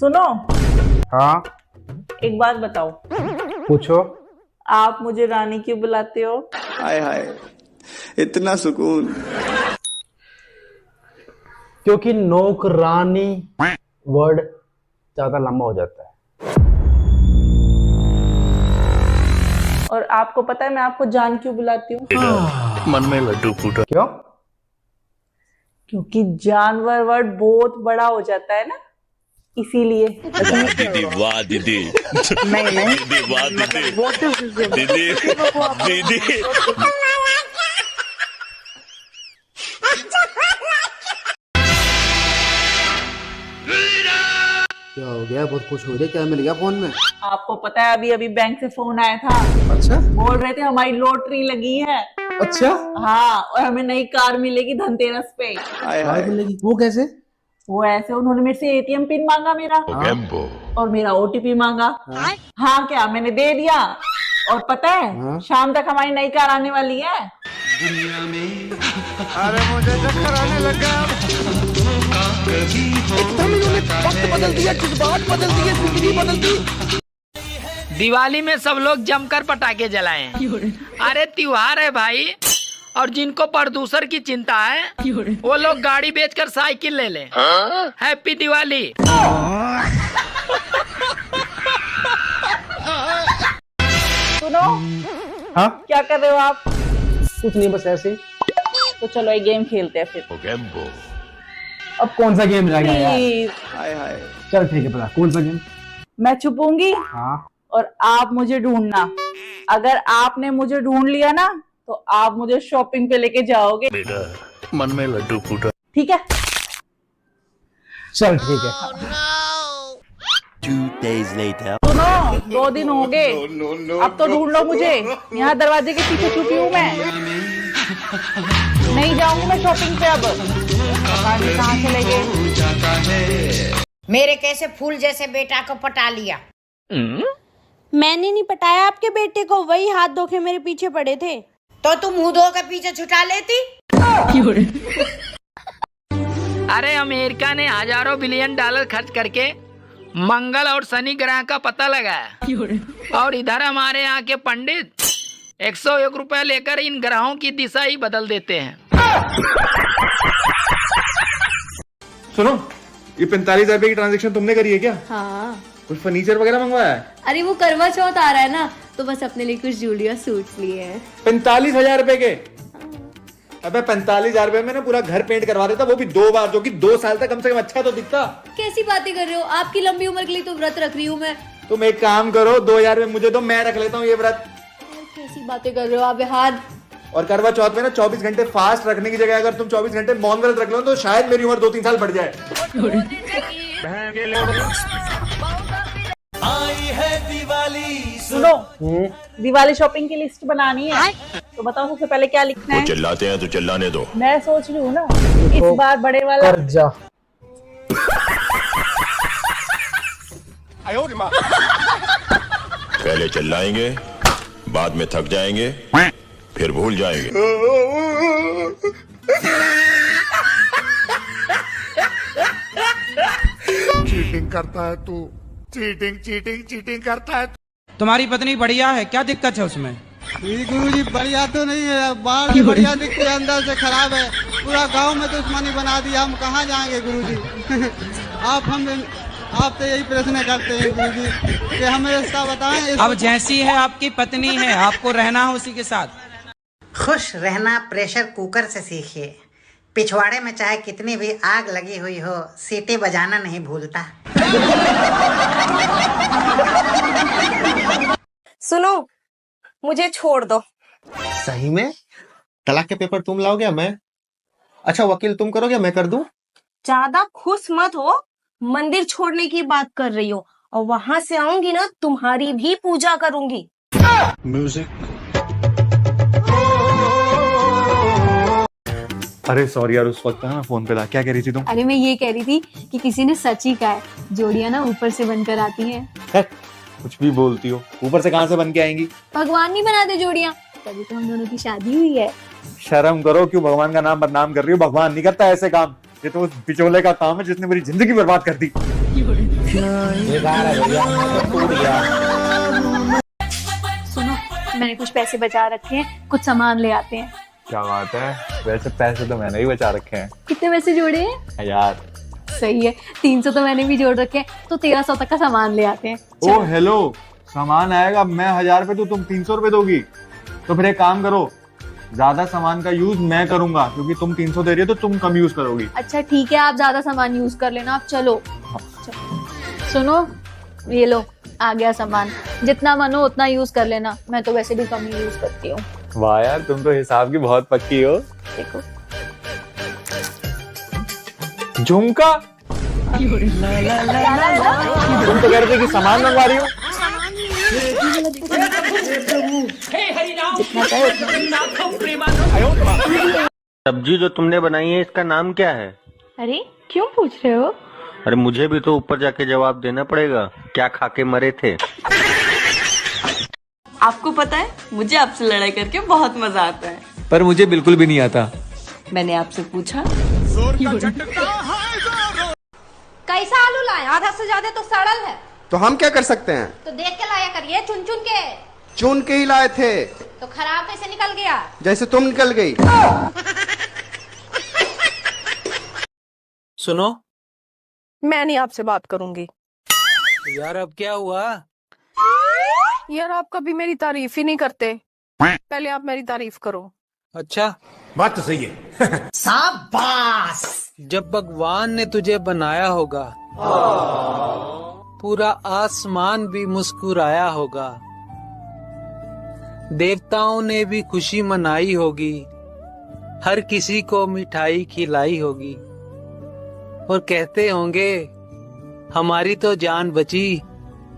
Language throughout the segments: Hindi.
सुनो, हाँ एक बात बताओ, पूछो। आप मुझे रानी क्यों बुलाते हो? हाय हाय, इतना सुकून। क्योंकि नौकरानी वर्ड ज्यादा लंबा हो जाता है। और आपको पता है मैं आपको जान क्यों बुलाती हूँ? मन में लड्डू फूटा। क्यों? क्योंकि जानवर वर्ड बहुत बड़ा हो जाता है ना, इसीलिए। वाह दीदी, वाह दीदी, नहीं नहीं, दीदी, वाह दीदी, What is this? दीदी, दीदी। क्या हो गया? बहुत खुश हो रहे, क्या मिल गया फोन में? आपको पता है अभी अभी बैंक से फोन आया था, अच्छा बोल रहे थे हमारी लॉटरी लगी है। अच्छा, हाँ, और हमें नई कार मिलेगी धनतेरस पे। हाय कार हाय, मिलेगी? वो कैसे? वो ऐसे, उन्होंने मेरे से एटीएम पिन मांगा मेरा और मेरा ओटीपी मांगा। हाँ क्या, मैंने दे दिया। और पता है हाँ? शाम तक हमारी नई कार आने वाली है। अरे मुझे चक्कर आने लगा। वक्त बदल दिया, जज्बात बदल दिए, जिंदगी बदल दी। दिवाली में सब लोग जमकर पटाखे जलाएं। अरे त्योहार है भाई, और जिनको प्रदूषण की चिंता है वो लोग गाड़ी बेचकर साइकिल ले लें। हैप्पी दिवाली। सुनो, हाँ क्या कर रहे हो आप? कुछ नहीं, बस ऐसे ही। तो चलो एक गेम खेलते हैं फिर। अब कौन सा गेम रह गया यार? प्लीज, हाय हाय, चल ठीक है, पता कौन सा गेम? मैं छुपूंगी हाँ और आप मुझे ढूंढना। अगर आपने मुझे ढूंढ लिया ना तो आप मुझे शॉपिंग पे लेके जाओगे। बेटा मन में लड्डू फूटा। ठीक है? चल ठीक है। 2 days later. सुनो, 2 दिन हो गए, अब तो ढूंढ लो मुझे। यहाँ दरवाजे के पीछे छुपी हूँ मैं। नहीं जाऊंगी मैं शॉपिंग पे अब। पता नहीं कहाँ चले गए। मेरे कैसे फूल जैसे बेटा को पटा लिया। मैंने नहीं पटाया आपके बेटे को, वही हाथ धो के मेरे पीछे पड़े थे। तो तुम मुंह धो के पीछे छुटा लेती। अरे अमेरिका ने हजारों बिलियन डॉलर खर्च करके मंगल और शनि ग्रह का पता लगाया, और इधर हमारे यहाँ के पंडित 101 रुपए लेकर इन ग्रहों की दिशा ही बदल देते हैं। सुनो, ये 45,000 रुपए की ट्रांजेक्शन तुमने करी है क्या? हाँ। कुछ फर्नीचर वगैरह मंगवाया है? अरे वो करवा चौथ आ रहा है ना, तो बस अपने लिए कुछ जूलिया सूट्स लिए हैं। 45,000 रुपए के? अबे 45,000 रुपए में ना पूरा घर पेंट करवा देता, वो भी 2 बार, जो कि 2 साल तक कम से कम अच्छा तो दिखता। कैसी बातें कर रहे हो? आपकी लंबी उम्र के लिए तो व्रत रख रही हूँ मैं। तुम एक काम करो, 2,000 रुपए मुझे दो, मैं रख लेता हूँ ये व्रत। कैसी बातें कर रहे हो आप यार? और करवा चौथ में ना 24 घंटे फास्ट रखने की जगह अगर तुम 24 घंटे मौन व्रत रख लो तो शायद मेरी उम्र 2-3 साल बढ़ जाए। सुनो, दिवाली शॉपिंग की लिस्ट बनानी है, तो बताओ सबसे पहले क्या लिखना है? चिल्लाते हैं तो चिल्लाने दो। मैं सोच रही हूँ ना इस बार बड़े वाला कर्जा। पहले चिल्लाएंगे, बाद में थक जाएंगे, फिर भूल जाएंगे। चीटिंग करता है तू, चीटिंग चीटिंग चीटिंग करता है। तुम्हारी पत्नी बढ़िया है, क्या दिक्कत है उसमें? गुरुजी बढ़िया तो नहीं है, बाहर से बढ़िया दिखती है, अंदर से खराब है। पूरा गांव में दुश्मनी बना दिया, हम कहाँ जाएंगे गुरुजी? आप तो यही प्रश्न करते हैं गुरुजी कि हमें रास्ता बताएं। अब जैसी है आपकी पत्नी है, आपको रहना है उसी के साथ। खुश रहना प्रेशर कुकर से सीखिए। पिछवाड़े में चाहे कितनी भी आग लगी हुई हो, सीटी बजाना नहीं भूलता। सुनो, मुझे छोड़ दो। सही में? तलाक के पेपर तुम लाओगे मैं? अच्छा वकील तुम करोगे मैं कर दूं? ज्यादा खुश मत हो, मंदिर छोड़ने की बात कर रही हो, और वहां से आऊंगी ना तुम्हारी भी पूजा करूंगी। अरे सॉरी यार, उस वक्त ना फोन पे था। क्या कह रही थी तुम? अरे मैं ये कह रही थी कि किसी ने सच ही कहा है, जोड़ियां ना ऊपर से बनकर आती हैं। कुछ भी बोलती हो, ऊपर से कहाँ से बन के आएंगी? भगवान नहीं बनाते जोड़ियां, तभी तो हम दोनों की शादी हुई है। शर्म करो, क्यों भगवान का नाम बदनाम कर रही हो? भगवान नहीं करता ऐसे काम, ये तो उस बिचौले का काम है जिसने मेरी जिंदगी बर्बाद कर दी। बेकार है भैया, तो टूट गया। सुनो, मैंने कुछ पैसे बचा रखे हैं, कुछ सामान ले आते हैं। क्या बात है, वैसे पैसे तो मैंने ही बचा रखे हैं। कितने पैसे जोड़े हैं? 1000। सही है, 300 तो मैंने भी जोड़ रखे हैं, तो 1300 तक का सामान ले आते हैं। ओ हेलो, सामान आएगा, मैं 1000 रुपए दूं, तुम 300 रुपए दोगी? तो फिर एक काम करो, ज्यादा सामान का यूज मैं करूंगा, क्योंकि तुम 300 दे रही हो तो तुम कम यूज करोगी। अच्छा ठीक है, आप ज्यादा सामान यूज कर लेना, आप चलो। सुनो, ये लो आ गया सामान, जितना मन हो उतना यूज कर लेना, मैं तो वैसे भी कम ही यूज करती हूँ। वाह यार, तुम तो हिसाब की बहुत पक्की हो। देखो झुमका, तुम तो कह रहे थे कि सामान मंगवा रही हो। सब्जी जो तुमने बनाई है इसका नाम क्या है? अरे क्यों पूछ रहे हो? अरे मुझे भी तो ऊपर जाके जवाब देना पड़ेगा, क्या खा के मरे थे? आपको पता है, मुझे आपसे लड़ाई करके बहुत मजा आता है। पर मुझे बिल्कुल भी नहीं आता। मैंने आपसे पूछा, कैसा आलू लाए? आधा से ज्यादा तो सड़ल है। तो हम क्या कर सकते हैं? तो देख के लाया करिए, चुन चुन के। चुन के ही लाए थे। तो खराब कैसे निकल गया? जैसे तुम निकल गई। सुनो, मैं नहीं आपसे बात करूंगी। यार अब क्या हुआ? यार आप कभी मेरी तारीफ ही नहीं करते, पहले आप मेरी तारीफ करो। अच्छा, बात तो सही है। शाबाश। जब भगवान ने तुझे बनाया होगा, पूरा आसमान भी मुस्कुराया होगा, देवताओं ने भी खुशी मनाई होगी, हर किसी को मिठाई खिलाई होगी, और कहते होंगे हमारी तो जान बची,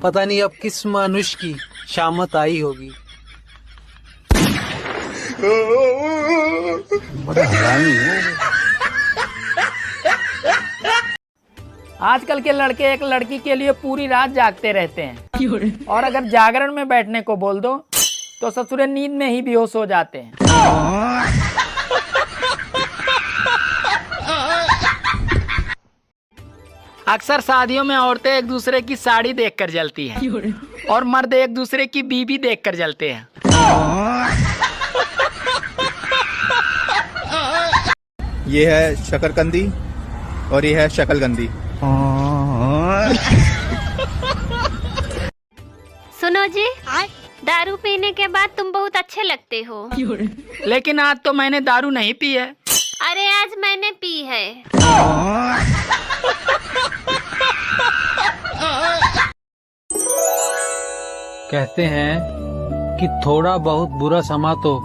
पता नहीं अब किस मनुष्य की शामत आई होगी। बड़ा हरामी है। आजकल के लड़के एक लड़की के लिए पूरी रात जागते रहते हैं, और अगर जागरण में बैठने को बोल दो तो ससुरे नींद में ही बेहोश हो जाते हैं। अक्सर शादियों में औरतें एक दूसरे की साड़ी देखकर जलती हैं, और मर्द एक दूसरे की बीबी देखकर जलते हैं। ये है शकरकंदी और ये है शकलगंदी। सुनो जी, दारू पीने के बाद तुम बहुत अच्छे लगते हो। लेकिन आज तो मैंने दारू नहीं पी है। अरे आज मैंने पी है। कहते हैं कि थोड़ा बहुत बुरा समा तो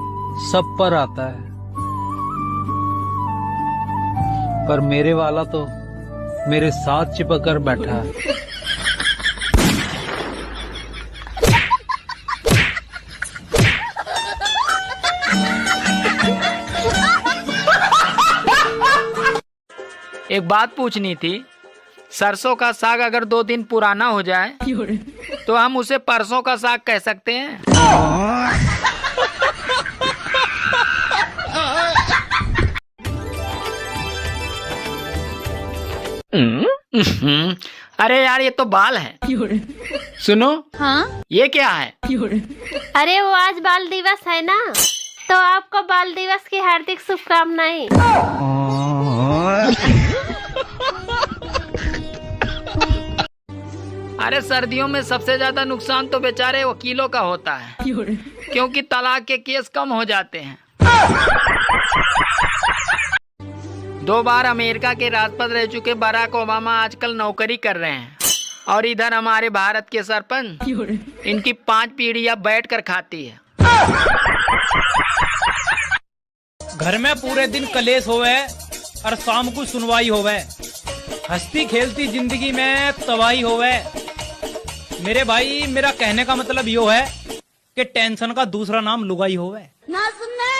सब पर आता है, पर मेरे वाला तो मेरे साथ चिपक कर बैठा है। एक बात पूछनी थी, सरसों का साग अगर 2 दिन पुराना हो जाए तो हम उसे परसों का साग कह सकते हैं? अरे यार, ये तो बाल है। सुनो, हाँ ये क्या है? अरे वो आज बाल दिवस है ना, तो आपको बाल दिवस की हार्दिक शुभकामनाएं। अरे सर्दियों में सबसे ज्यादा नुकसान तो बेचारे वकीलों का होता है, क्योंकि तलाक के केस कम हो जाते हैं। 2 बार अमेरिका के राष्ट्रपति रह चुके बराक ओबामा आजकल नौकरी कर रहे हैं, और इधर हमारे भारत के सरपंच इनकी 5 पीढ़ियां बैठ कर खाती है। घर में पूरे दिन कलेश होवे और शाम को सुनवाई होवे, हंसती खेलती जिंदगी में तबाही होवे। मेरे भाई, मेरा कहने का मतलब यो है कि टेंशन का दूसरा नाम लुगाई होवे। ना सुनने।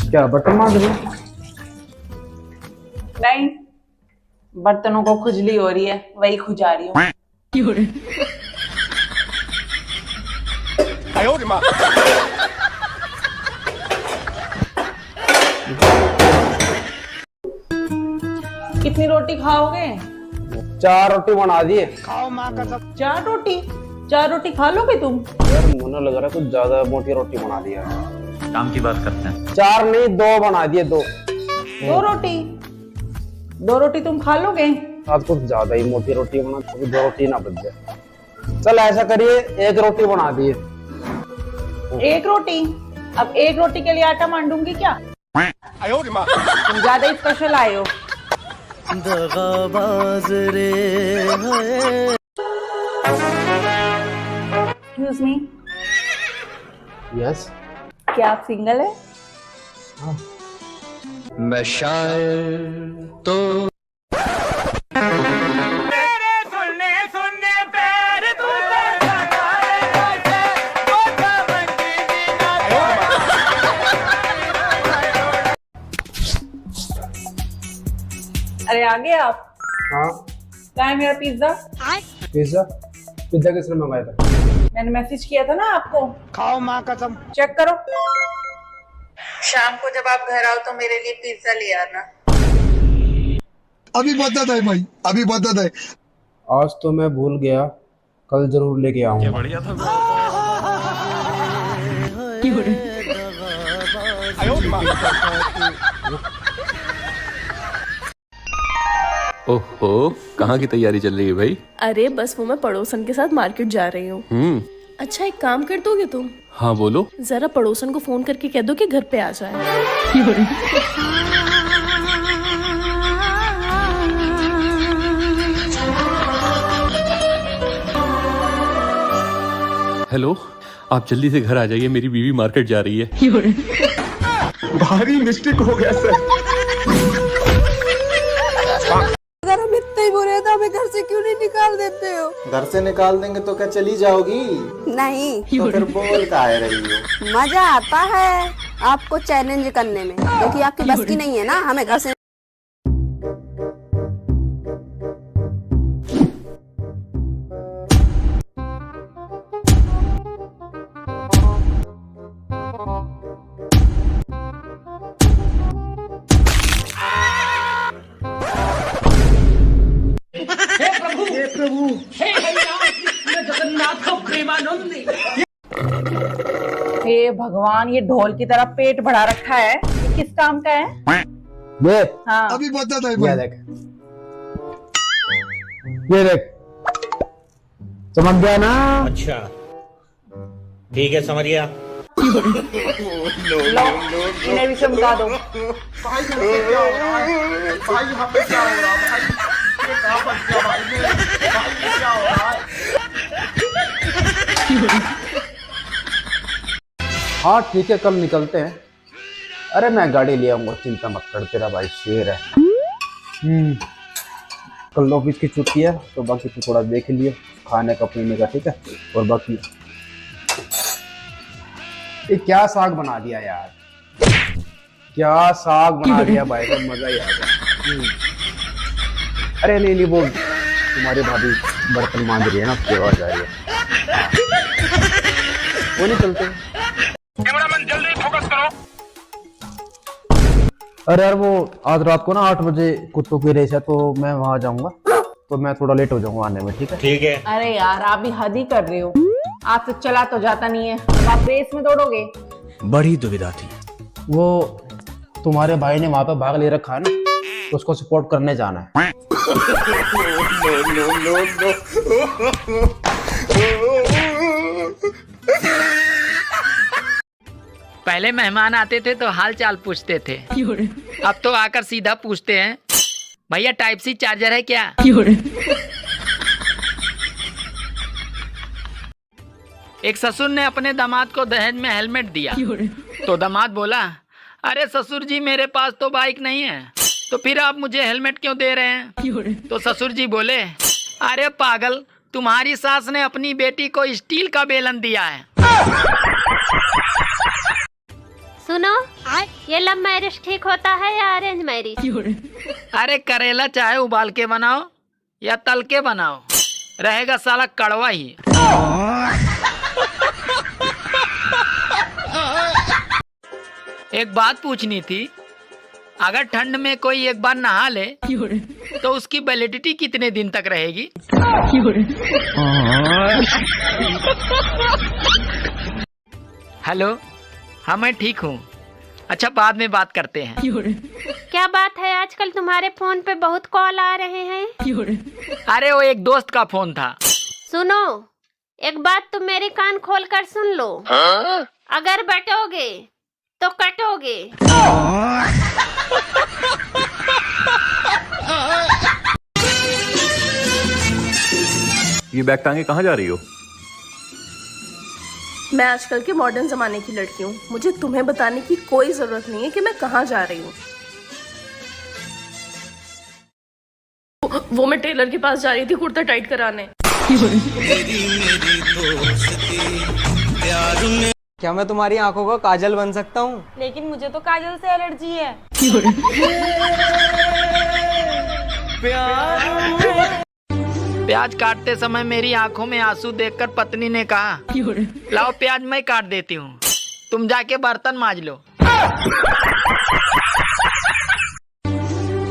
क्या बर्तन मांज रहे? नहीं, बर्तनों को खुजली हो रही है, वही खुजा रही हूँ। कितनी रोटी खाओगे? 4 रोटी बना दिए। खाओ माँ का सब। 4 रोटी? 4 रोटी खा लोगे तुम? यार मुझे लग रहा है कुछ ज्यादा मोटी रोटी बना दिया। काम की बात करते हैं। 4 नहीं 2 बना दिए, 2 रोटी। 2 रोटी तुम खा लोगे? आज कुछ ज्यादा ही मोटी रोटी बना, तो 2 रोटी ना बच जाए। चल ऐसा करिए 1 रोटी बना दिए। 1 रोटी? अब 1 रोटी के लिए आटा मांडूंगी क्या? तुम ज्यादा ही स्पेशल आए हो। Excuse me, yes. क्या आप सिंगल है? मैं शायर तो अरे आ गए आप? हाँ। क्या है मेरा पिज्जा? पिज्जा? पिज्जा किसने मंगाया था? मैंने मैसेज किया था ना आपको। खाओ माँ कसम। चेक करो। शाम को जब आप घर आओ तो मेरे लिए पिज्जा ले आना। अभी बदत है भाई, अभी बदत है। आज तो मैं भूल गया, कल जरूर लेके आऊंगा। बढ़िया था। ओहो, कहाँ की तैयारी चल रही है भाई? अरे बस वो मैं पड़ोसन के साथ मार्केट जा रही हूँ। अच्छा एक काम कर दोगे तुम? हाँ बोलो। जरा पड़ोसन को फोन करके कह दो कि घर पे आ जाए। हेलो, आप जल्दी से घर आ जाइए, मेरी बीवी मार्केट जा रही है। भारी मिस्टेक हो गया सर। अगर हम इतने ही बुरे हैं तो हमें घर से क्यों नहीं निकाल देते हो? घर से निकाल देंगे तो क्या चली जाओगी? नहीं। तो फिर बोल काहे रही हो? मजा आता है आपको चैलेंज करने में, क्योंकि आपकी बस की नहीं है ना हमें घर से। हे भगवान, ये ढोल की तरह पेट बढ़ा रखा है, ये किस काम का है? ये हाँ। अभी बदत है ये भाई। देख, ये देख, समझ गया ना? अच्छा ठीक है, समझ गया। लो, इन्हें भी चमका दो। भाई यहाँ पे क्या हो रहा है? ये कहाँ फंस गया भाई मैं? भाई ये क्या हो रहा है? हाँ ठीक है, कल निकलते हैं। अरे मैं गाड़ी ले आऊंगा, चिंता मत कर, तेरा भाई शेर है। कल ऑफिस की छुट्टी है तो बाकी तो थोड़ा देख लियो खाने का पीने का, ठीक है? और बाकी ये क्या साग बना दिया यार, क्या साग बना दिया भाई, तो मजा ही आ गया। अरे नहीं वो तुम्हारी भाभी बर्तन मांज रही है ना, उसकी आवाज आ रही है। वो नहीं चलते। जल्दी फोकस करो। अरे यार वो आज रात को ना 8 बजे कुत्तों की रेस है, तो मैं वहां जाऊंगा, तो मैं थोड़ा लेट हो जाऊंगा आने में, ठीक है? ठीक है। अरे यार आप भी हद ही कर रहे हो, आपसे चला तो जाता नहीं है, अब आप रेस में दौड़ोगे? बड़ी दुविधा थी। वो तुम्हारे भाई ने वहां पे भाग ले रखा है ना, तो उसको सपोर्ट करने जाना है। पहले मेहमान आते थे तो हाल चाल पूछते थे, अब तो आकर सीधा पूछते हैं, भैया टाइप सी चार्जर है क्या? एक ससुर ने अपने दामाद को दहेज में हेलमेट दिया, तो दामाद बोला, अरे ससुर जी मेरे पास तो बाइक नहीं है, तो फिर आप मुझे हेलमेट क्यों दे रहे हैं? तो ससुर जी बोले, अरे पागल, तुम्हारी सास ने अपनी बेटी को स्टील का बेलन दिया है। सुनो, ये लव मैरिज ठीक होता है या अरेंज मैरिज? अरे करेला चाहे उबाल के बनाओ या तल के बनाओ, रहेगा साला कड़वा ही। एक बात पूछनी थी, अगर ठंड में कोई एक बार नहा ले तो उसकी वैलिडिटी कितने दिन तक रहेगी? हेलो, हाँ मैं ठीक हूँ। अच्छा, बाद में बात करते हैं। क्या बात है, आजकल तुम्हारे फोन पे बहुत कॉल आ रहे हैं? अरे वो एक दोस्त का फोन था। सुनो, एक बात तुम मेरे कान खोल कर सुन लो। अगर बटोगे तो कटोगे। ये बैग टांगे कहाँ जा रही हो? मैं आजकल के मॉडर्न जमाने की लड़की हूँ, मुझे तुम्हें बताने की कोई जरूरत नहीं है कि मैं कहाँ जा रही हूँ। वो मैं टेलर के पास जा रही थी कुर्ता टाइट कराने। क्या मैं तुम्हारी आंखों का काजल बन सकता हूँ? लेकिन मुझे तो काजल से एलर्जी है। प्याज काटते समय मेरी आंखों में आंसू देखकर पत्नी ने कहा, लाओ प्याज मैं काट देती हूँ, तुम जाके बर्तन मांज लो।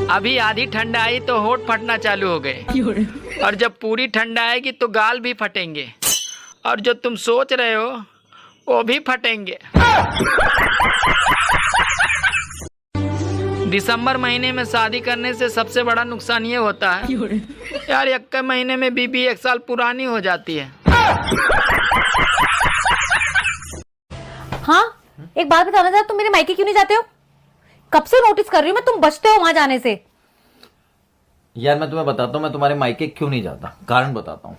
अभी आधी ठंड आई तो होठ फटना चालू हो गए, और जब पूरी ठंड आएगी तो गाल भी फटेंगे, और जो तुम सोच रहे हो वो भी फटेंगे। दिसंबर महीने में शादी करने से सबसे बड़ा नुकसान ये होता है यार, एक महीने में बीबी 1 साल पुरानी हो जाती है। हाँ, एक बात बताना था, तुम मेरे मायके क्यों नहीं जाते हो? कब से नोटिस कर रही हूँ मैं, तुम बचते हो वहां जाने से। यार मैं तुम्हें बताता हूँ मैं तुम्हारे मायके क्यों नहीं जाता, कारण बताता हूँ।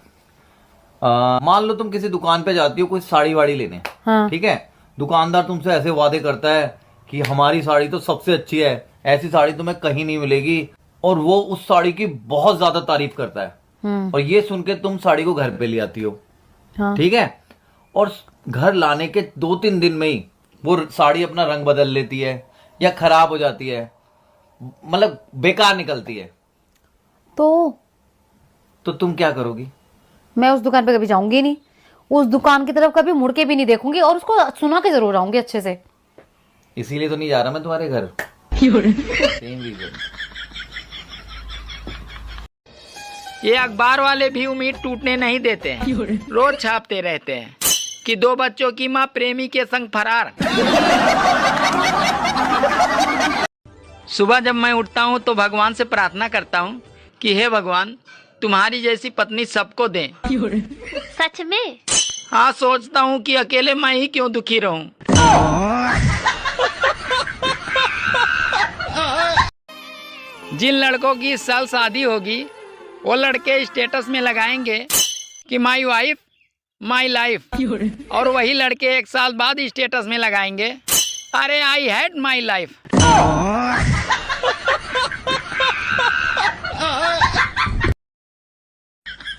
मान लो तुम किसी दुकान पे जाती हो कोई साड़ी वाड़ी लेने, हाँ। ठीक है, दुकानदार तुमसे ऐसे वादे करता है कि हमारी साड़ी तो सबसे अच्छी है, ऐसी साड़ी तुम्हें कहीं नहीं मिलेगी, और वो उस साड़ी की बहुत ज्यादा तारीफ करता है, और ये सुन के तुम साड़ी को घर पे ले आती हो, हाँ। ठीक है, और घर लाने के 2-3 दिन में ही वो साड़ी अपना रंग बदल लेती है या खराब हो जाती है, मतलब बेकार निकलती है, तो तुम क्या करोगी? मैं उस दुकान पे कभी जाऊंगी नहीं, उस दुकान की तरफ कभी मुड़ के भी नहीं देखूंगी, और उसको सुना के जरूर आऊंगी अच्छे से। इसीलिए तो नहीं जा रहा मैं तुम्हारे घर। Same reason. ये अखबार वाले भी उम्मीद टूटने नहीं देते हैं, रोज छापते रहते हैं कि 2 बच्चों की मां प्रेमी के संग फरार। सुबह जब मैं उठता हूँ तो भगवान से प्रार्थना करता हूँ कि हे भगवान, तुम्हारी जैसी पत्नी सबको दें। सच में? हाँ, सोचता हूँ कि अकेले मैं ही क्यों दुखी रहूं। जिन लड़कों की इस साल शादी होगी वो लड़के स्टेटस में लगाएंगे कि माई वाइफ माई लाइफ, और वही लड़के 1 साल बाद स्टेटस में लगाएंगे, अरे आई हैड माई लाइफ।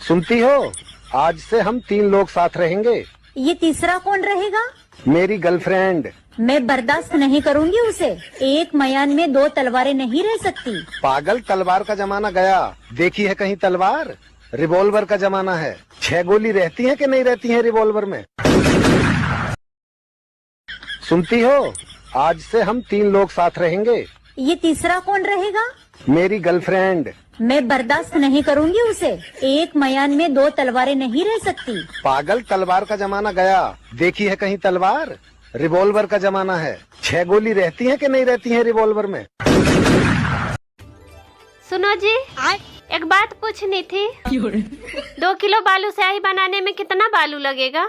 सुनती हो, आज से हम 3 लोग साथ रहेंगे। ये तीसरा कौन रहेगा? मेरी गर्लफ्रेंड। मैं बर्दाश्त नहीं करूंगी उसे। एक मयान में 2 तलवारें नहीं रह सकती। पागल, तलवार का जमाना गया, देखी है कहीं तलवार? रिवॉल्वर का जमाना है। 6 गोली रहती है कि नहीं रहती है रिवॉल्वर में? सुनती हो, आज से हम 3 लोग साथ रहेंगे। ये तीसरा कौन रहेगा? मेरी गर्लफ्रेंड। मैं बर्दाश्त नहीं करूंगी उसे। एक मयान में 2 तलवारें नहीं रह सकती। पागल, तलवार का जमाना गया, देखी है कहीं तलवार? रिवॉल्वर का जमाना है। 6 गोली रहती है कि नहीं रहती है रिवॉल्वर में? सुनो जी, एक बात पूछनी थी। 2 किलो बालू स्याही बनाने में कितना बालू लगेगा?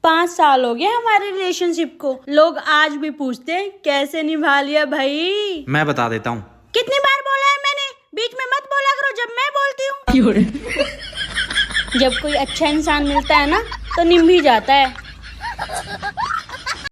5 साल हो गए हमारे रिलेशनशिप को, लोग आज भी पूछते हैं कैसे निभा लिया भाई। मैं बता देता हूँ। कितनी बार बोला है मैंने, बीच में मत बोला करो जब मैं बोलती हूँ। जब कोई अच्छा इंसान मिलता है ना तो निभ ही जाता है।